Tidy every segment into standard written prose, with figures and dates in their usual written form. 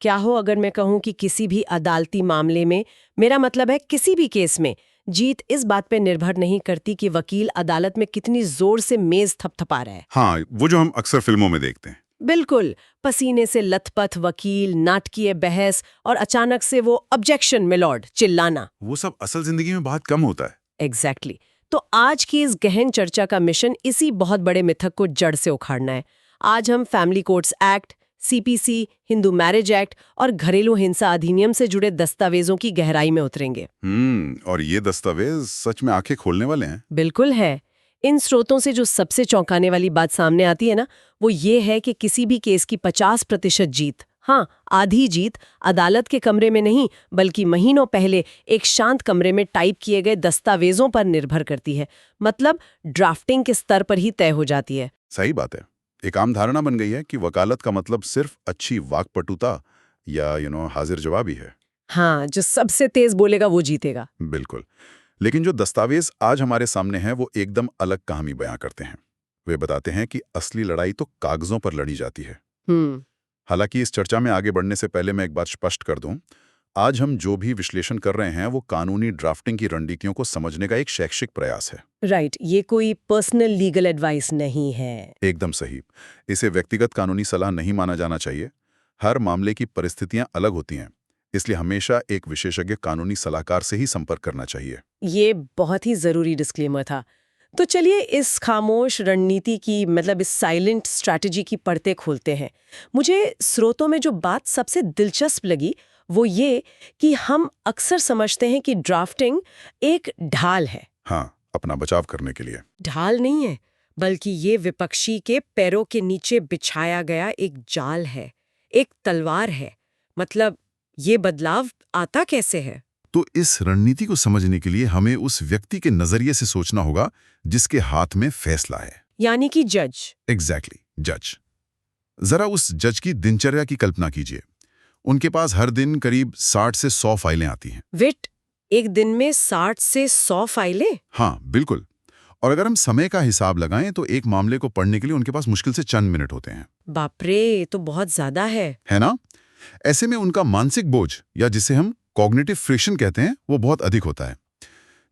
क्या हो अगर मैं कहूं कि किसी भी अदालती मामले में, मेरा मतलब है किसी भी केस में, जीत इस बात पे निर्भर नहीं करती कि वकील अदालत में कितनी जोर से मेज थपथपा रहा है। हाँ, वो जो हम अक्सर फिल्मों में देखते हैं। बिल्कुल, पसीने से लथपथ वकील, नाटकीय बहस और अचानक से वो ऑब्जेक्शन मिलॉर्ड चिल्लाना। वो सब असल जिंदगी में बहुत कम होता है। एग्जैक्टली। तो आज की इस गहन चर्चा का मिशन इसी बहुत बड़े मिथक को जड़ से उखाड़ना है। आज हम family courts act, CPC, Hindu marriage act और घरेलू हिंसा अधिनियम से जुड़े दस्तावेजों की गहराई में उतरेंगे। और ये दस्तावेज सच में आंखें खोलने वाले हैं। बिल्कुल है। इन स्रोतों से जो सबसे चौंकाने वाली बात सामने आती है ना, वो ये है कि किसी भी केस की 50% जीत, हाँ आधी जीत, अदालत के कमरे में नहीं बल्कि महीनों पहले एक शांत कमरे में टाइप किए गए दस्तावेजों पर निर्भर करती है। मतलब ड्राफ्टिंग के स्तर पर ही तय हो जाती है। सही बात है। एक आम धारणा बन गई है कि वकालत का मतलब सिर्फ अच्छी वाक्पटुता या हाजिर जवाबी है। हाँ, जो सबसे तेज बोलेगा वो जीतेगा। बिल्कुल। लेकिन जो दस्तावेज आज हमारे सामने हैं वो एकदम अलग कहानी बयां करते हैं। वे बताते हैं कि असली लड़ाई तो कागजों पर लड़ी जाती है। हम्म। हालांकि इस चर्चा में आगे बढ़ने से पहले मैं एक बात स्पष्ट कर दूं, आज हम जो भी विश्लेषण कर रहे हैं वो कानूनी ड्राफ्टिंग की रणनीतियों को समझने का एक शैक्षिक प्रयास है। राइट, ये कोई पर्सनल लीगल एडवाइस नहीं है। एकदम सही। इसे व्यक्तिगत कानूनी सलाह नहीं माना जाना चाहिए। हर मामले की परिस्थितियां अलग होती हैं, इसलिए हमेशा एक विशेषज्ञ कानूनी सलाहकार से ही संपर्क करना चाहिए। ये बहुत ही जरूरी डिस्क्लेमर था। तो चलिए इस खामोश रणनीति की, मतलब इस साइलेंट स्ट्रैटेजी की परतें खोलते हैं। मुझे स्रोतों में जो बात सबसे दिलचस्प लगी वो ये कि हम अक्सर समझते हैं कि ड्राफ्टिंग एक ढाल है। हाँ, अपना बचाव करने के लिए। ढाल नहीं है, बल्कि ये विपक्षी के पैरों के नीचे बिछाया गया एक जाल है, एक तलवार है। मतलब ये बदलाव आता कैसे है? तो इस रणनीति को समझने के लिए हमें उस व्यक्ति के नजरिए से सोचना होगा जिसके हाथ में फैसला है। यानी कि जज। एग्जैक्टली, जज। जरा उस जज की दिनचर्या की कल्पना कीजिए। उनके पास हर दिन करीब 60 से 100 फाइलें आती हैं। वेट, एक दिन में 60 से 100 फाइलें? हाँ, बिल्कुल। और अगर हम समय का हिसाब लगाएं तो एक मामले को पढ़ने के लिए उनके पास मुश्किल से चंद मिनट होते हैं। बाप रे, ये तो बहुत ज्यादा है ना? ऐसे में उनका मानसिक बोझ, या जिसे हम कॉग्निटिव फ्रिक्शन कहते हैं, वो बहुत अधिक होता है।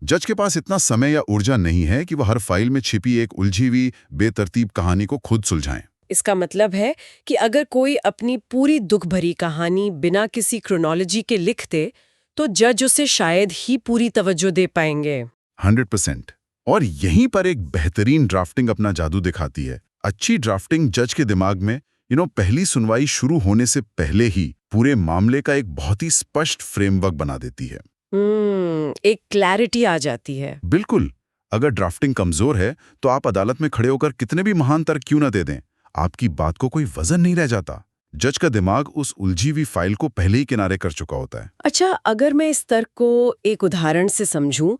जज के पास इतना समय या ऊर्जा नहीं है कि वह हर फाइल में छिपी एक उलझी हुई बेतरतीब कहानी को खुद सुलझाएं। इसका मतलब है कि अगर कोई अपनी पूरी दुख भरी कहानी बिना किसी क्रोनोलॉजी के लिख दे, तो जज उसे शायद ही पूरी तवज्जो दे पाएंगे। 100%। और यहीं पर एक बेहतरीन ड्राफ्टिंग अपना जादू दिखाती है। अच्छी ड्राफ्टिंग जज के दिमाग में पहली सुनवाई शुरू होने से पहले ही पूरे मामले का एक बहुत ही स्पष्ट फ्रेमवर्क बना देती है। एक क्लैरिटी आ जाती है। बिल्कुल। अगर ड्राफ्टिंग कमजोर है तो आप अदालत में खड़े होकर कितने भी महान तर्क क्यों न दे दें, आपकी बात को कोई वजन नहीं रह जाता। जज का दिमाग उस उलझी हुई फाइल को पहले ही किनारे कर चुका होता है। अच्छा, अगर मैं इस तर्क को एक उदाहरण से समझूं,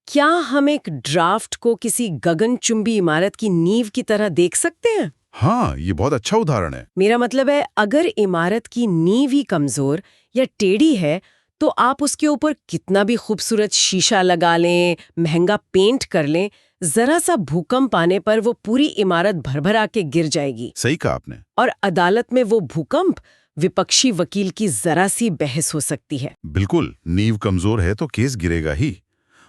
क्या हम एक ड्राफ्ट को किसी गगनचुंबी इमारत की नींव की तरह देख सकते हैं? हाँ, ये बहुत अच्छा उदाहरण है। मेरा मतलब है, अगर इमारत की नींव ही कमजोर या टेढ़ी है, तो आप उसके ऊपर कितना भी खूबसूरत शीशा लगा लें, महंगा पेंट कर लें, जरा सा भूकंप आने पर वो पूरी इमारत भरभरा के गिर जाएगी। सही कहा आपने। और अदालत में वो भूकंप विपक्षी वकील की जरा सी बहस हो सकती है। बिल्कुल, नींव कमजोर है तो केस गिरेगा ही।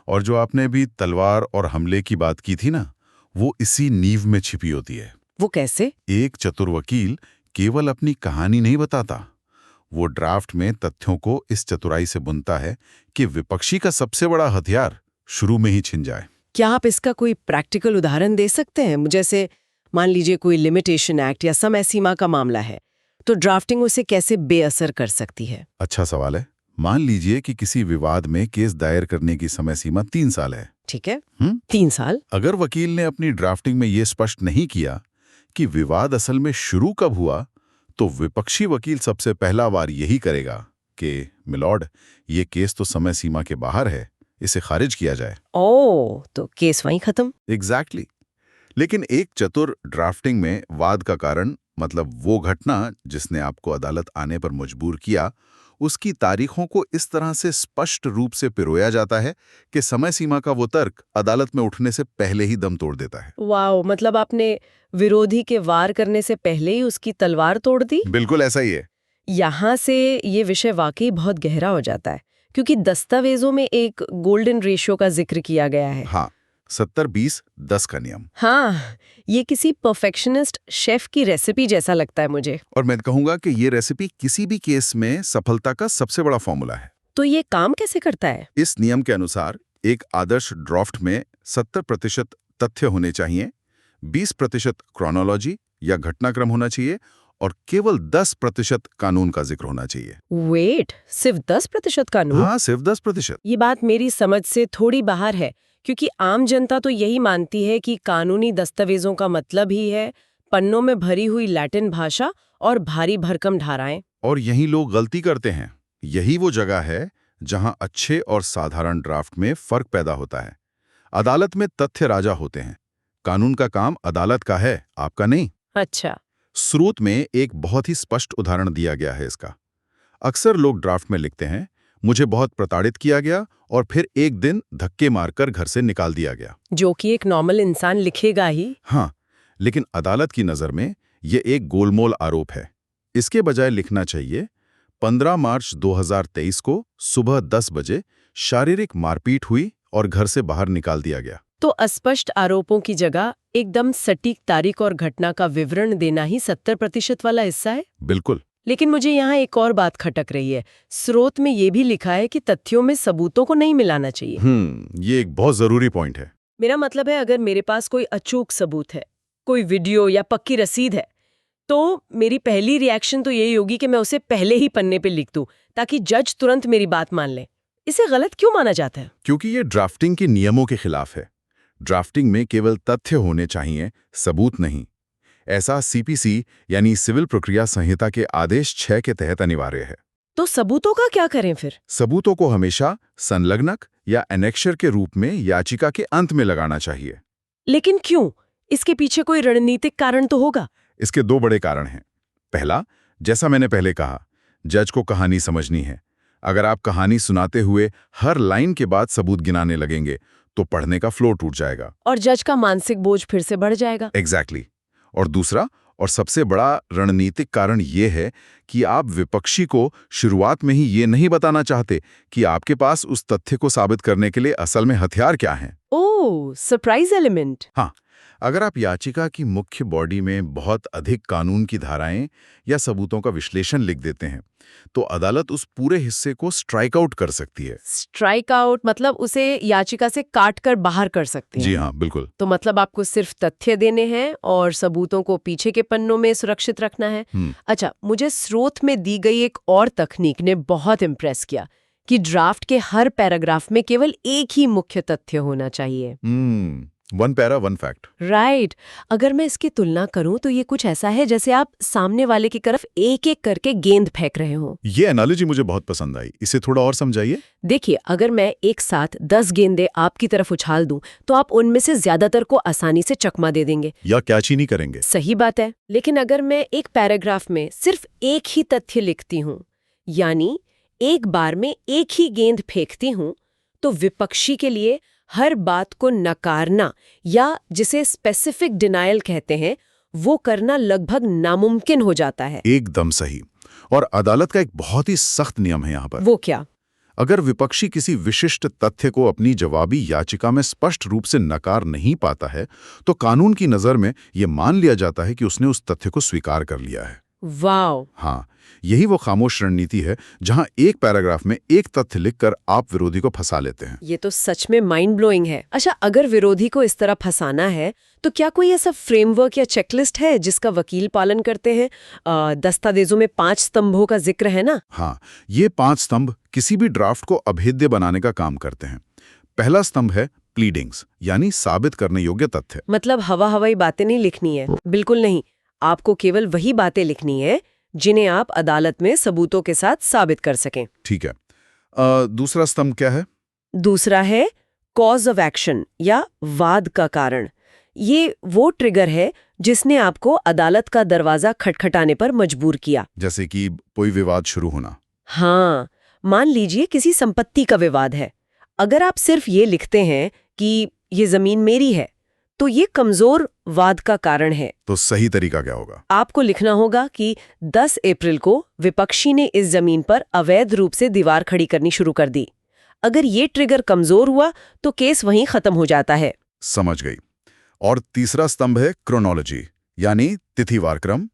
और जो आपने भी तलवार और हमले की बात की थी ना, वो इसी नींव में छिपी होती है। वो कैसे? एक चतुर वकील केवल अपनी कहानी नहीं बताता, वो ड्राफ्ट में तथ्यों को इस चतुराई से बुनता है कि विपक्षी का सबसे बड़ा हथियार शुरू में ही छिन जाए। क्या आप इसका कोई प्रैक्टिकल उदाहरण दे सकते हैं? जैसे मान लीजिए कोई लिमिटेशन एक्ट या समय सीमा का मामला है, तो ड्राफ्टिंग उसे कैसे बेअसर कर सकती है? अच्छा सवाल है। मान लीजिए कि किसी विवाद में केस दायर करने की समय सीमा 3 साल है। ठीक है, 3 साल। अगर वकील ने अपनी ड्राफ्टिंग में ये स्पष्ट नहीं किया कि विवाद असल में शुरू कब हुआ, तो विपक्षी वकील सबसे पहला वार यही करेगा कि मिलॉर्ड, ये केस तो समय सीमा के बाहर है, इसे खारिज किया जाए। ओह, तो केस वहीं खत्म। एग्जैक्टली। लेकिन एक चतुर ड्राफ्टिंग में वाद का कारण, मतलब वो घटना जिसने आपको अदालत आने पर मजबूर किया, उसकी तारीखों को इस तरह से स्पष्ट रूप से पिरोया जाता है कि समय सीमा का वो तर्क अदालत में उठने से पहले ही दम तोड़ देता है। वाह, मतलब आपने विरोधी के वार करने से पहले ही उसकी तलवार तोड़ दी। बिल्कुल ऐसा ही है। यहाँ से ये विषय वाकई बहुत गहरा हो जाता है, क्योंकि दस्तावेजों में एक गोल्डन रेशियो का जिक्र किया गया है। हाँ, 70-20-10 का नियम। हाँ, ये किसी परफेक्शनिस्ट शेफ की रेसिपी जैसा लगता है मुझे। और मैं कहूंगा कि ये रेसिपी किसी भी केस में सफलता का सबसे बड़ा फॉर्मूला है। तो ये काम कैसे करता है? इस नियम के अनुसार एक आदर्श ड्राफ्ट में 70% तथ्य होने चाहिए, 20% क्रोनोलॉजी या घटनाक्रम होना चाहिए और केवल 10% कानून का जिक्र होना चाहिए। वेट, सिर्फ 10% कानून? हाँ, सिर्फ 10%। ये बात मेरी समझ से थोड़ी बाहर है, क्योंकि आम जनता तो यही मानती है कि कानूनी दस्तावेजों का मतलब ही है पन्नों में भरी हुई लैटिन भाषा और भारी भरकम धाराएं। और यही लोग गलती करते हैं। यही वो जगह है जहां अच्छे और साधारण ड्राफ्ट में फर्क पैदा होता है। अदालत में तथ्य राजा होते हैं। कानून का काम अदालत का है, आपका नहीं। अच्छा। स्रोत में एक बहुत ही स्पष्ट उदाहरण दिया गया है इसका। अक्सर लोग ड्राफ्ट में लिखते हैं, मुझे बहुत प्रताड़ित किया गया और फिर एक दिन धक्के मारकर घर से निकाल दिया गया। जो कि एक नॉर्मल इंसान लिखेगा ही। हाँ, लेकिन अदालत की नज़र में ये एक गोलमोल आरोप है। इसके बजाय लिखना चाहिए, 15 मार्च 2023 को सुबह 10 बजे शारीरिक मारपीट हुई और घर से बाहर निकाल दिया गया। तो अस्पष्ट आरोपों की जगह एकदम सटीक तारीख और घटना का विवरण देना ही 70% वाला हिस्सा है। बिल्कुल। लेकिन मुझे यहाँ एक और बात खटक रही है। स्रोत में ये भी लिखा है कि तथ्यों में सबूतों को नहीं मिलाना चाहिए। ये एक बहुत जरूरी पॉइंट है। मेरा मतलब है, अगर मेरे पास कोई अचूक सबूत है, कोई वीडियो या पक्की रसीद है, तो मेरी पहली रिएक्शन तो यही होगी कि मैं उसे पहले ही पन्ने पे लिख दूं, ताकि जज तुरंत मेरी बात मान ले। इसे गलत क्यों माना जाता है? क्योंकि ये ड्राफ्टिंग के नियमों के खिलाफ है। ड्राफ्टिंग में केवल तथ्य होने चाहिए, सबूत नहीं। ऐसा सीपीसी यानी सिविल प्रक्रिया संहिता के आदेश 6 के तहत अनिवार्य है। तो सबूतों का क्या करें फिर? सबूतों को हमेशा संलग्नक या एनेक्शर के रूप में याचिका के अंत में लगाना चाहिए। लेकिन क्यों? इसके पीछे कोई रणनीतिक कारण तो होगा। इसके 2 बड़े कारण हैं। पहला, जैसा मैंने पहले कहा, जज को कहानी समझनी है। अगर आप कहानी सुनाते हुए हर लाइन के बाद सबूत गिनाने लगेंगे तो पढ़ने का फ्लो टूट जाएगा और जज का मानसिक बोझ फिर से बढ़ जाएगा। एग्जैक्टली। और दूसरा और सबसे बड़ा रणनीतिक कारण ये है कि आप विपक्षी को शुरुआत में ही ये नहीं बताना चाहते कि आपके पास उस तथ्य को साबित करने के लिए असल में हथियार क्या हैं। ओह, सरप्राइज एलिमेंट। हाँ, अगर आप याचिका की मुख्य बॉडी में बहुत अधिक कानून की धाराएं या सबूतों का विश्लेषण लिख देते हैं, तो अदालत उस पूरे हिस्से को स्ट्राइक आउट कर सकती है। स्ट्राइक आउट मतलब उसे याचिका से काट कर बाहर कर सकते हैं। जी हाँ, बिल्कुल। तो मतलब आपको सिर्फ तथ्य देने हैं और सबूतों को पीछे के पन्नों में सुरक्षित रखना है। अच्छा, मुझे स्रोत में दी गई एक और तकनीक ने बहुत इम्प्रेस किया कि ड्राफ्ट के हर पैराग्राफ में केवल एक ही मुख्य तथ्य होना चाहिए। One para one fact. Right. अगर मैं इसकी तुलना करूं तो ये कुछ ऐसा है जैसे आप सामने वाले की तरफ एक एक करके गेंद फेंक रहे हो। ये एनालॉजी मुझे बहुत पसंद आई, इसे थोड़ा और समझाइए। देखिए, अगर मैं एक साथ 10 गेंदें आपकी तरफ उछाल दूं तो आप उनमें से ज्यादातर को आसानी से चकमा दे देंगे या कैच ही नहीं करेंगे। सही बात है। लेकिन अगर मैं एक पैराग्राफ में सिर्फ एक ही तथ्य लिखती हूं, यानी एक बार में एक ही गेंद फेंकती हूं, तो विपक्षी के लिए हर बात को नकारना या जिसे स्पेसिफिक डिनायल कहते हैं, वो करना लगभग नामुमकिन हो जाता है। एकदम सही। और अदालत का एक बहुत ही सख्त नियम है यहाँ पर। वो क्या? अगर विपक्षी किसी विशिष्ट तथ्य को अपनी जवाबी याचिका में स्पष्ट रूप से नकार नहीं पाता है, तो कानून की नज़र में ये मान लिया जाता है कि उसने उस तथ्य को स्वीकार कर लिया है। वाव! हाँ, यही वो खामोश रणनीति है जहां एक पैराग्राफ में एक तथ्य लिखकर आप विरोधी को फंसा लेते हैं। ये तो सच में माइंड ब्लोइंग है। अच्छा, अगर विरोधी को इस तरह फंसाना है तो क्या कोई ऐसा फ्रेमवर्क या चेकलिस्ट है जिसका वकील पालन करते हैं? दस्तावेजों में 5 स्तंभों का जिक्र है ना? हाँ, ये 5 स्तंभ किसी भी ड्राफ्ट को अभेद्य बनाने का काम करते हैं। पहला स्तंभ है प्लीडिंग्स, यानी साबित करने योग्य तथ्य। मतलब हवा-हवाई बातें नहीं लिखनी है। बिल्कुल नहीं। आपको केवल वही बातें लिखनी है जिन्हें आप अदालत में सबूतों के साथ साबित कर सकें। ठीक है। दूसरा स्तंभ क्या है? दूसरा है कॉज ऑफ एक्शन या वाद का कारण। ये वो ट्रिगर है जिसने आपको अदालत का दरवाजा खटखटाने पर मजबूर किया। जैसे कि कोई विवाद शुरू होना। हाँ, मान लीजिए किसी संपत्ति का विवाद है। अगर आप सिर्फ ये लिखते हैं कि ये जमीन मेरी है, तो ये कमजोर वाद का कारण है। तो सही तरीका क्या होगा? आपको लिखना होगा कि 10 अप्रैल को विपक्षी ने इस जमीन पर अवैध रूप से दीवार खड़ी करनी शुरू कर दी। अगर ये ट्रिगर कमजोर हुआ तो केस वहीं खत्म हो जाता है। समझ गई। और तीसरा स्तंभ है क्रोनोलॉजी, यानी तिथिवार क्रम,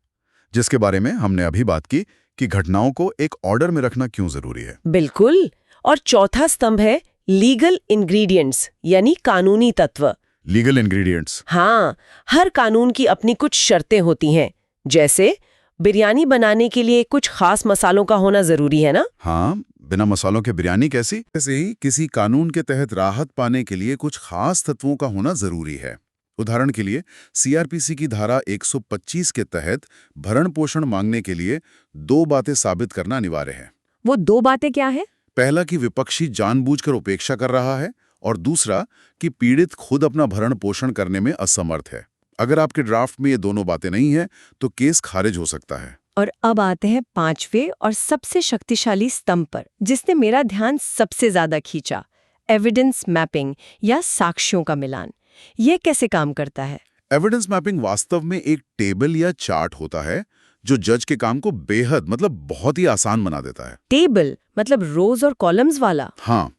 जिसके बारे में हमने अभी बात की कि घटनाओं को एक ऑर्डर में रखना क्यों जरूरी है। बिल्कुल। और चौथा स्तंभ है लीगल इंग्रेडिएंट्स, यानी कानूनी तत्व। Legal ingredients. हाँ, हर कानून की अपनी कुछ शर्तें होती हैं। जैसे बिरयानी बनाने के लिए कुछ खास मसालों का होना जरूरी है ना? हाँ, बिना मसालों के बिरयानी कैसी? ऐसे ही किसी कानून के तहत राहत पाने के लिए कुछ खास तत्वों का होना जरूरी है। उदाहरण के लिए सीआरपीसी की धारा 125 के तहत भरण पोषण मांगने के लिए 2 बातें साबित करना अनिवार्य है। वो 2 बातें क्या है? पहला कि विपक्षी जानबूझकर उपेक्षा कर रहा है, और दूसरा कि पीड़ित खुद अपना भरण पोषण करने में असमर्थ है। अगर आपके ड्राफ्ट में ये दोनों बातें नहीं हैं, तो केस खारिज हो सकता है। और अब आते हैं 5वें और सबसे शक्तिशाली स्तंभ पर, जिसने मेरा ध्यान सबसे ज्यादा खींचा, एविडेंस मैपिंग या साक्ष्यों का मिलान। ये कैसे काम करता है? एविडेंस मैपिंग वास्तव में एक टेबल या चार्ट होता है जो जज के काम को बेहद बहुत ही आसान बना देता है। टेबल मतलब रोज और कॉलम्स वाला? हाँ,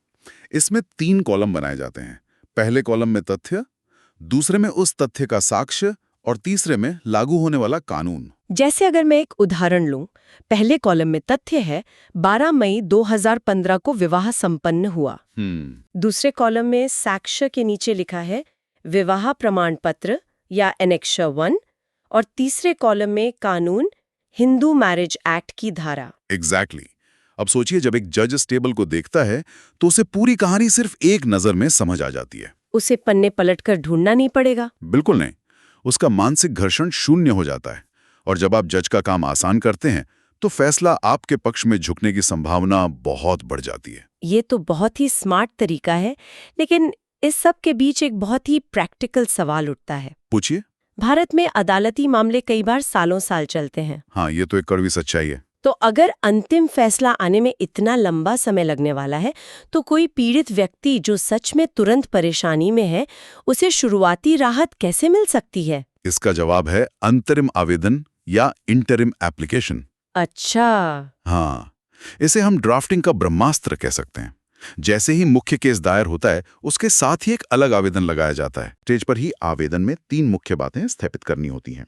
इसमें 3 कॉलम बनाए जाते हैं। पहले कॉलम में तथ्य, दूसरे में उस तथ्य का साक्ष्य, और तीसरे में लागू होने वाला कानून। जैसे अगर मैं एक उदाहरण लूं, पहले कॉलम में तथ्य है 12 मई 2015 को विवाह संपन्न हुआ। दूसरे कॉलम में साक्ष्य के नीचे लिखा है विवाह प्रमाण पत्र या एनेक्शर 1, और तीसरे कॉलम में कानून, हिंदू मैरिज एक्ट की धारा। एग्जैक्टली। अब सोचिए, जब एक जज इस टेबल को देखता है तो उसे पूरी कहानी सिर्फ एक नजर में समझ आ जाती है। उसे पन्ने पलटकर ढूंढना नहीं पड़ेगा। बिल्कुल नहीं। उसका मानसिक घर्षण शून्य हो जाता है, और जब आप जज का काम आसान करते हैं तो फैसला आपके पक्ष में झुकने की संभावना बहुत बढ़ जाती है। ये तो बहुत ही स्मार्ट तरीका है, लेकिन इस सब के बीच एक बहुत ही प्रैक्टिकल सवाल उठता है। पूछिए। भारत में अदालती मामले कई बार सालों साल चलते हैं। हाँ, ये तो एक कड़वी सच्चाई है। तो अगर अंतिम फैसला आने में इतना लंबा समय लगने वाला है, तो कोई पीड़ित व्यक्ति जो सच में तुरंत परेशानी में है, उसे शुरुआती राहत कैसे मिल सकती है? इसका जवाब है अंतरिम आवेदन या इंटरिम एप्लीकेशन। अच्छा। हाँ, इसे हम ड्राफ्टिंग का ब्रह्मास्त्र कह सकते हैं। जैसे ही मुख्य केस दायर होता है, उसके साथ ही एक अलग आवेदन लगाया जाता है। स्टेज पर ही आवेदन में 3 मुख्य बातें स्थापित करनी होती हैं।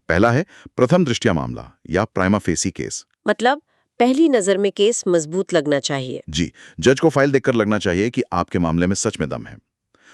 पहला है प्रथम दृष्टया मामला या प्राइमा फेसी केस। मतलब पहली नजर में केस मजबूत लगना चाहिए। जी, जज को फाइल देखकर लगना चाहिए कि आपके मामले में सच में दम है।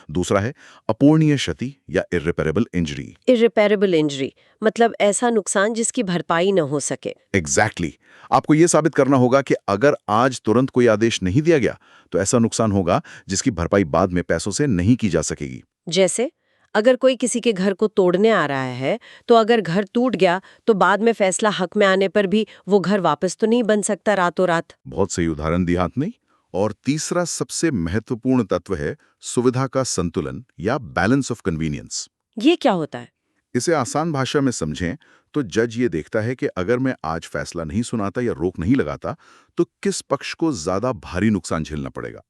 दूसरा है अपूर्णीय क्षति या इर्रिपेरेबल इंजरी। इर्रिपेरेबल इंजरी मतलब ऐसा नुकसान जिसकी भरपाई न हो सके। एग्जैक्टली। आपको यह साबित करना होगा कि अगर आज तुरंत कोई आदेश नहीं दिया गया तो ऐसा नुकसान होगा जिसकी भरपाई बाद में पैसों से नहीं की जा सकेगी। जैसे अगर कोई किसी के घर को तोड़ने आ रहा है, तो अगर घर टूट गया तो बाद में फैसला हक में आने पर भी वो घर वापस तो नहीं बन सकता रातों रात। बहुत सही उदाहरण दिया आपने। और तीसरा सबसे महत्वपूर्ण तत्व है सुविधा का संतुलन या बैलेंस ऑफ कन्वीनियंस। ये क्या होता है? इसे आसान भाषा में समझें तो जज ये देखता है कि अगर मैं आज फैसला नहीं सुनाता या रोक नहीं लगाता तो किस पक्ष को ज्यादा भारी नुकसान झेलना पड़ेगा।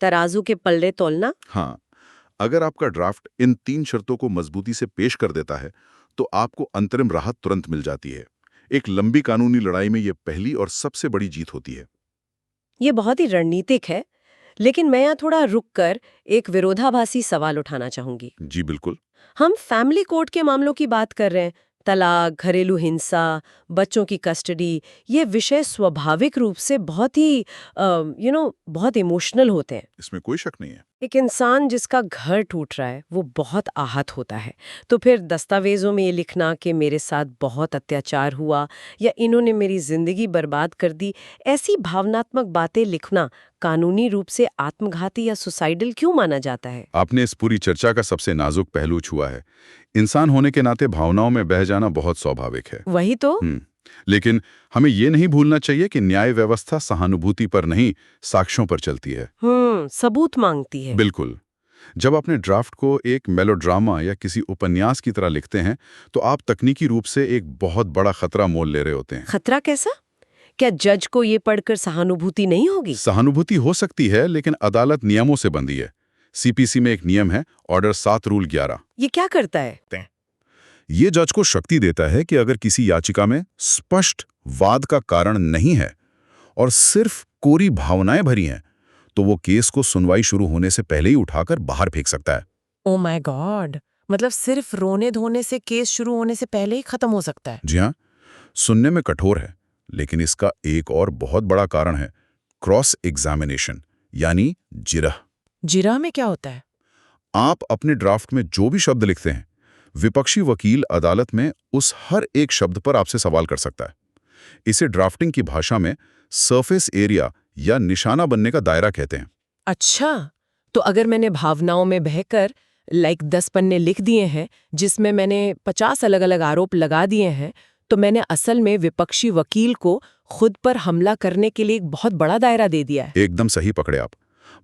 तराजू के पल्ले तोलना। हाँ, अगर आपका ड्राफ्ट इन 3 शर्तों को मजबूती से पेश कर देता है तो आपको अंतरिम राहत तुरंत मिल जाती है। एक लंबी कानूनी लड़ाई में यह पहली और सबसे बड़ी जीत होती है। ये बहुत ही रणनीतिक है, लेकिन मैं यहाँ थोड़ा रुककर एक विरोधाभासी सवाल उठाना चाहूंगी। जी बिल्कुल। हम फैमिली कोर्ट के मामलों की बात कर रहे हैं। तलाक, घरेलू हिंसा, बच्चों की कस्टडी, ये विषय स्वाभाविक रूप से बहुत ही बहुत इमोशनल होते हैं। इसमें कोई शक नहीं है। एक इंसान जिसका घर टूट रहा है वो बहुत आहत होता है। तो फिर दस्तावेजों में ये लिखना कि मेरे साथ बहुत अत्याचार हुआ या इन्होंने मेरी जिंदगी बर्बाद कर दी, ऐसी भावनात्मक बातें लिखना कानूनी रूप से आत्मघाती या सुसाइडल क्यों माना जाता है? आपने इस पूरी चर्चा का सबसे नाजुक पहलू छुआ है। इंसान होने के नाते भावनाओं में बह जाना बहुत स्वाभाविक है। वही तो। लेकिन हमें ये नहीं भूलना चाहिए कि न्याय व्यवस्था सहानुभूति पर नहीं, साक्ष्यों पर चलती है। सबूत मांगती है। बिल्कुल। जब अपने ड्राफ्ट को एक मेलोड्रामा या किसी उपन्यास की तरह लिखते हैं तो आप तकनीकी रूप से एक बहुत बड़ा खतरा मोल ले रहे होते हैं। खतरा कैसा? क्या जज को ये पढ़कर सहानुभूति नहीं होगी? सहानुभूति हो सकती है, लेकिन अदालत नियमों से बंधी है। सीपीसी में एक नियम है, ऑर्डर 7 रूल 11। ये क्या करता है? ये जज को शक्ति देता है कि अगर किसी याचिका में स्पष्ट वाद का कारण नहीं है और सिर्फ कोरी भावनाएं भरी हैं, तो वो केस को सुनवाई शुरू होने से पहले ही उठाकर बाहर फेंक सकता है। ओ माय गॉड, मतलब सिर्फ रोने धोने से केस शुरू होने से पहले ही खत्म हो सकता है। जी हाँ, सुनने में कठोर है, लेकिन इसका एक और बहुत बड़ा कारण है क्रॉस एग्जामिनेशन, यानी जिरह। जिरह में क्या होता है? आप अपने ड्राफ्ट में जो भी शब्द लिखते हैं, विपक्षी वकील अदालत में उस हर एक शब्द पर आपसे सवाल कर सकता है। इसे ड्राफ्टिंग की भाषा में सरफेस एरिया या निशाना बनने का दायरा कहते हैं। अच्छा, तो अगर मैंने भावनाओं में बहकर 10 पन्ने लिख दिए हैं जिसमें मैंने 50 अलग अलग आरोप लगा दिए हैं, तो मैंने असल में विपक्षी वकील को खुद पर हमला करने के लिए एक बहुत बड़ा दायरा दे दिया है। एकदम सही पकड़े आप।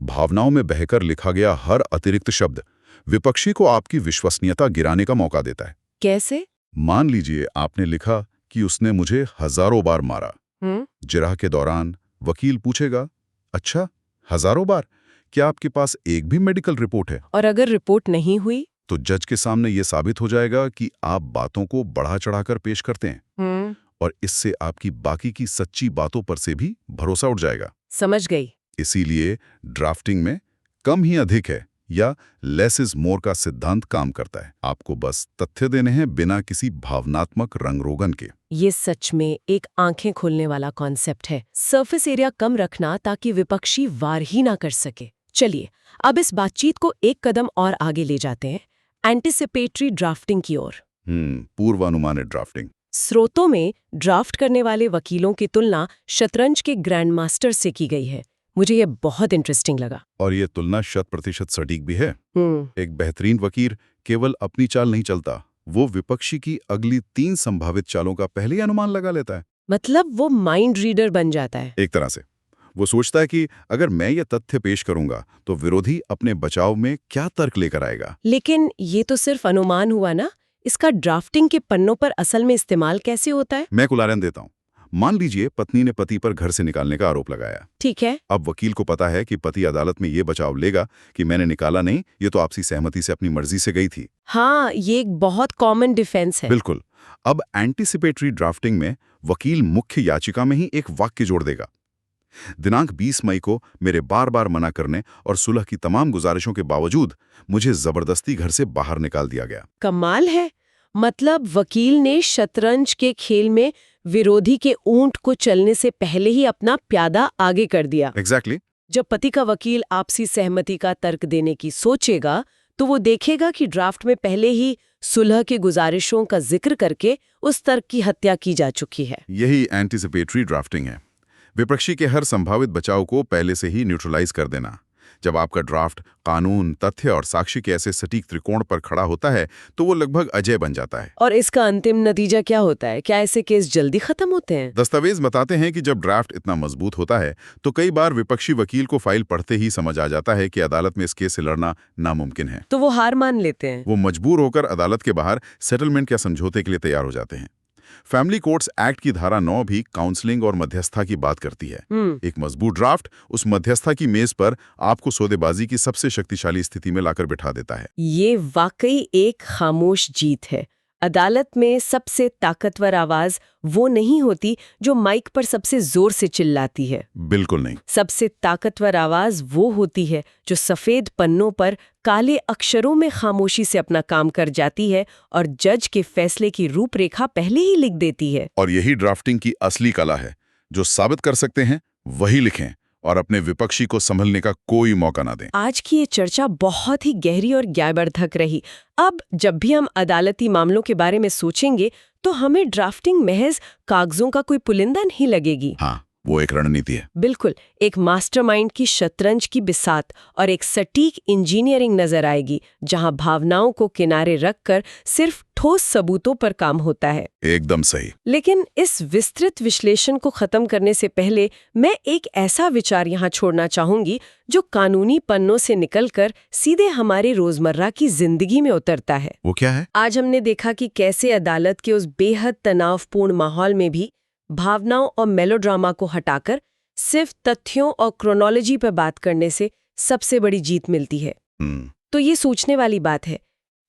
भावनाओं में बहकर लिखा गया हर अतिरिक्त शब्द विपक्षी को आपकी विश्वसनीयता गिराने का मौका देता है। कैसे? मान लीजिए आपने लिखा कि उसने मुझे हजारों बार मारा। जिरह के दौरान वकील पूछेगा, अच्छा, हजारों बार? क्या आपके पास एक भी मेडिकल रिपोर्ट है? और अगर रिपोर्ट नहीं हुई? तो जज के सामने यह साबित हो जाएगा कि आप बातों को बढ़ा चढ़ाकर पेश करते हैं, और इससे आपकी बाकी की सच्ची बातों पर से भी भरोसा उठ जाएगा। समझ गई। इसीलिए ड्राफ्टिंग में कम ही अधिक है या लेस इज मोर का सिद्धांत काम करता है। आपको बस तथ्य देने हैं बिना किसी भावनात्मक रंग-रोगन के। ये सच में एक आंखें खोलने वाला कॉन्सेप्ट है। सरफेस एरिया कम रखना ताकि विपक्षी वार ही ना कर सके। चलिए, अब इस बातचीत को एक कदम और आगे ले जाते हैं, एंटिसिपेटरी ड्राफ्टिंग की ओर। पूर्वानुमानित ड्राफ्टिंग। स्रोतों में ड्राफ्ट करने वाले वकीलों की तुलना शतरंज के ग्रैंड मास्टर से की गई है। मुझे ये बहुत इंटरेस्टिंग लगा। और ये तुलना 100% सटीक भी है। एक बेहतरीन वकील केवल अपनी चाल नहीं चलता, वो विपक्षी की अगली 3 संभावित चालों का पहले ही अनुमान लगा लेता है। मतलब वो माइंड रीडर बन जाता है। एक तरह से वो सोचता है कि अगर मैं ये तथ्य पेश करूंगा तो विरोधी अपने बचाव में क्या तर्क लेकर आएगा। लेकिन ये तो सिर्फ अनुमान हुआ ना, इसका ड्राफ्टिंग के पन्नों पर असल में इस्तेमाल कैसे होता है? मैं एक उदाहरण देता हूँ। मान लीजिए पत्नी ने पति पर घर से निकालने का आरोप लगाया। ठीक है। अब वकील को पता है कि पति अदालत में ये बचाव लेगा कि मैंने निकाला नहीं, ये तो आपसी सहमति से अपनी मर्जी से गई थी। हाँ, ये एक बहुत कॉमन डिफेंस है। बिल्कुल। अब एंटिसिपेटरी ड्राफ्टिंग में वकील मुख्य याचिका में ही एक वाक्य जोड़ देगा, दिनांक 20 मई को मेरे बार बार मना करने और सुलह की तमाम गुजारिशों के बावजूद मुझे जबरदस्ती घर से बाहर निकाल दिया गया। कमाल है। मतलब वकील ने शतरंज के खेल में विरोधी के ऊंट को चलने से पहले ही अपना प्यादा आगे कर दिया। एग्जैक्टली। जब पति का वकील आपसी सहमति का तर्क देने की सोचेगा, तो वो देखेगा कि ड्राफ्ट में पहले ही सुलह की गुजारिशों का जिक्र करके उस तर्क की हत्या की जा चुकी है। यही एंटिसिपेटरी ड्राफ्टिंग है, विपक्षी के हर संभावित बचाव को पहले से ही न्यूट्रलाइज कर देना। जब आपका ड्राफ्ट कानून, तथ्य और साक्षी के ऐसे सटीक त्रिकोण पर खड़ा होता है तो वो लगभग अजय बन जाता है। और इसका अंतिम नतीजा क्या होता है? क्या ऐसे केस जल्दी खत्म होते हैं? दस्तावेज बताते हैं कि जब ड्राफ्ट इतना मजबूत होता है तो कई बार विपक्षी वकील को फाइल पढ़ते ही समझ आ जाता है कि अदालत में इस केस से लड़ना नामुमकिन है। तो वो हार मान लेते हैं। वो मजबूर होकर अदालत के बाहर सेटलमेंट या समझौते के लिए तैयार हो जाते हैं। फैमिली कोर्ट्स एक्ट की धारा 9 भी काउंसलिंग और मध्यस्थता की बात करती है। एक मजबूत ड्राफ्ट उस मध्यस्थता की मेज पर आपको सौदेबाजी की सबसे शक्तिशाली स्थिति में लाकर बिठा देता है। ये वाकई एक खामोश जीत है। अदालत में सबसे ताकतवर आवाज वो नहीं होती जो माइक पर सबसे जोर से चिल्लाती है। बिल्कुल नहीं। सबसे ताकतवर आवाज वो होती है जो सफेद पन्नों पर काले अक्षरों में खामोशी से अपना काम कर जाती है और जज के फैसले की रूपरेखा पहले ही लिख देती है। और यही ड्राफ्टिंग की असली कला है। जो साबित कर सकते हैं वही लिखें और अपने विपक्षी को संभलने का कोई मौका ना दें। आज की ये चर्चा बहुत ही गहरी और ज्ञानवर्धक रही। अब जब भी हम अदालती मामलों के बारे में सोचेंगे तो हमें ड्राफ्टिंग महज कागजों का कोई पुलिंदा नहीं लगेगी। हाँ, वो एक रणनीति है। बिल्कुल, एक मास्टरमाइंड की शतरंज की बिसात और एक सटीक इंजीनियरिंग नजर आएगी जहां भावनाओं को किनारे रखकर सिर्फ ठोस सबूतों पर काम होता है। एकदम सही। लेकिन इस विस्तृत विश्लेषण को खत्म करने से पहले मैं एक ऐसा विचार यहाँ छोड़ना चाहूंगी जो कानूनी पन्नों से निकलकर सीधे हमारे रोजमर्रा की जिंदगी में उतरता है। वो क्या है? आज हमने देखा कि कैसे अदालत के उस बेहद तनावपूर्ण माहौल में भी भावनाओं और मेलोड्रामा को हटाकर सिर्फ तथ्यों और क्रोनोलॉजी पर बात करने से सबसे बड़ी जीत मिलती है। तो ये सोचने वाली बात है,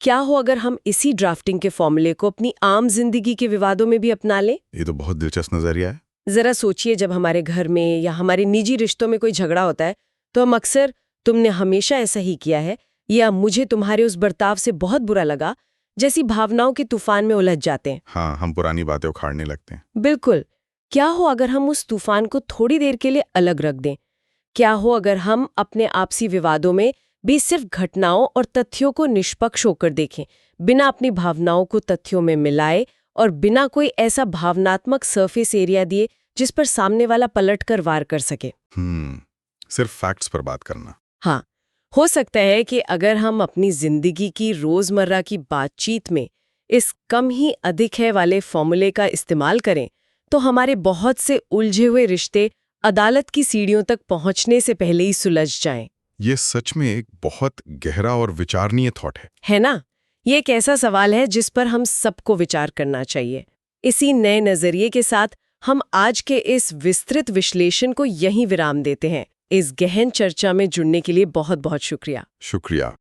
क्या हो अगर हम इसी ड्राफ्टिंग के फॉर्मूले को अपनी आम जिंदगी के विवादों में भी अपना लें? ये तो बहुत दिलचस्प नजरिया है। जरा सोचिए, जब हमारे घर में या हमारे निजी रिश्तों में कोई झगड़ा होता है तो हम अक्सर तुमने हमेशा ऐसा ही किया है या मुझे तुम्हारे उस बर्ताव से बहुत बुरा लगा जैसी भावनाओं के तूफान में उलझ जाते हैं। हाँ, हम पुरानी बातें उखाड़ने लगते हैं। बिल्कुल। क्या हो अगर हम उस तूफान को थोड़ी देर के लिए अलग रख दें? क्या हो अगर हम अपने आपसी विवादों में भी सिर्फ घटनाओं और तथ्यों को निष्पक्ष होकर देखें, बिना अपनी भावनाओं को तथ्यों में मिलाए और बिना कोई ऐसा भावनात्मक सरफेस एरिया दिए जिस पर सामने वाला पलटकर वार कर सके? सिर्फ फैक्ट्स पर बात करना। हाँ, हो सकता है कि अगर हम अपनी जिंदगी की रोजमर्रा की बातचीत में इस कम ही अधिक है वाले फॉर्मूले का इस्तेमाल करें तो हमारे बहुत से उलझे हुए रिश्ते अदालत की सीढ़ियों तक पहुंचने से पहले ही सुलझ जाएं। ये सच में एक बहुत गहरा और विचारणीय थॉट है ना? ये एक ऐसा सवाल है जिस पर हम सबको विचार करना चाहिए। इसी नए नजरिए के साथ हम आज के इस विस्तृत विश्लेषण को यहीं विराम देते हैं। इस गहन चर्चा में जुड़ने के लिए बहुत बहुत शुक्रिया। शुक्रिया।